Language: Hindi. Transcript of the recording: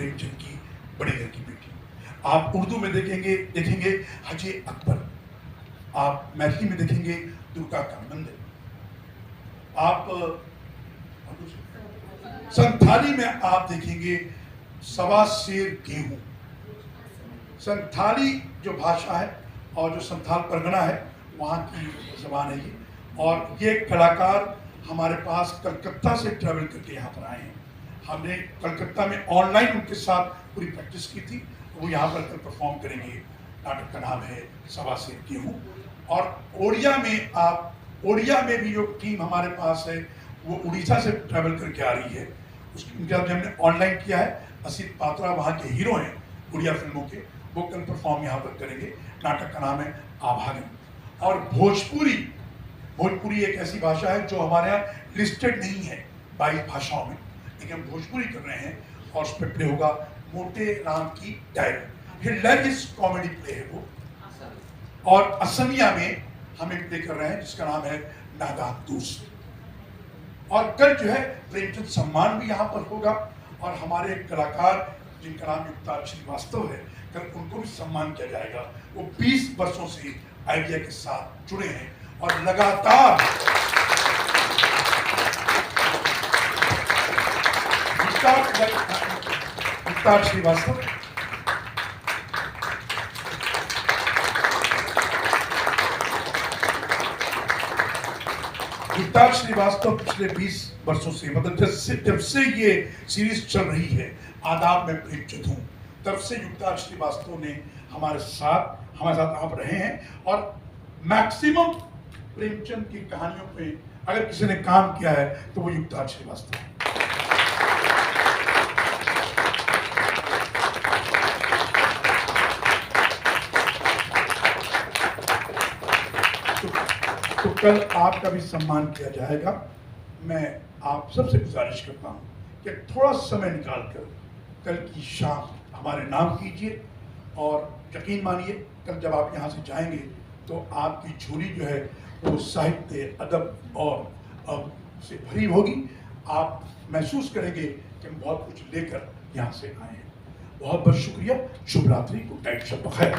प्रेमचंद की बड़े घर की बेटी। आप उर्दू में देखेंगे हजे अकबर, आप मैथिली में देखेंगे दुर्गा का मंदिर, आप संथाली में आप देखेंगे सवा शेर गेहूं। संथाली जो भाषा है और जो संथाल परगना है वहाँ की जबान है ये। और ये कलाकार हमारे पास कलकत्ता से ट्रैवल करके यहाँ पर आए हैं। हमने कलकत्ता में ऑनलाइन उनके साथ पूरी प्रैक्टिस की थी। वो यहाँ पर कल परफॉर्म करेंगे। नाटक का नाम है सवा शेर गेहूं। और ओडिया में भी जो टीम हमारे पास है वो उड़ीसा से ट्रैवल करके आ रही है। उनके साथ हमने ऑनलाइन किया है। असित पात्रा वहाँ के हीरो हैं उड़िया फिल्मों के, वो कल परफॉर्म यहाँ पर करेंगे। नाटक का नाम है आभागन। और भोजपुरी एक ऐसी भाषा है जो हमारे यहाँ लिस्टेड नहीं है 22 भाषाओं में, लेकिन हम भोजपुरी कर रहे हैं और उस पर प्ले होगा मोटे राम की डायरी। हिलेरियस कॉमेडी प्ले है वो। और असमिया में हम एक प्ले कर रहे हैं जिसका नाम है नागा दोस्त। और कल जो है प्रेमचंद सम्मान भी यहाँ पर होगा और हमारे कलाकार जिनका नाम युक्ताज श्रीवास्तव है, कल उनको भी सम्मान किया जाएगा। वो 20 वर्षों से आइडिया के साथ जुड़े हैं और लगातार युक्ताज श्रीवास्तव पिछले 20 वर्षों से, मतलब जब से ये सीरीज चल रही है आदाब में प्रेमचंद हूँ, तब से युक्ताज श्रीवास्तव ने हमारे साथ आप रहे हैं। और मैक्सिमम प्रेमचंद की कहानियों पे अगर किसी ने काम किया है तो वो युक्ताज श्रीवास्तव है। तो कल आपका भी सम्मान किया जाएगा। मैं आप सबसे गुजारिश करता हूँ कि थोड़ा समय निकालकर कल की शाम हमारे नाम कीजिए। और यकीन मानिए कल जब आप यहाँ से जाएंगे तो आपकी झोली जो है वो साहित्य, अदब और से भरी होगी। आप महसूस करेंगे कि हम बहुत कुछ लेकर यहाँ से आए हैं। बहुत बहुत शुक्रिया। शुभ रात्रि। Good night. शब बखैर।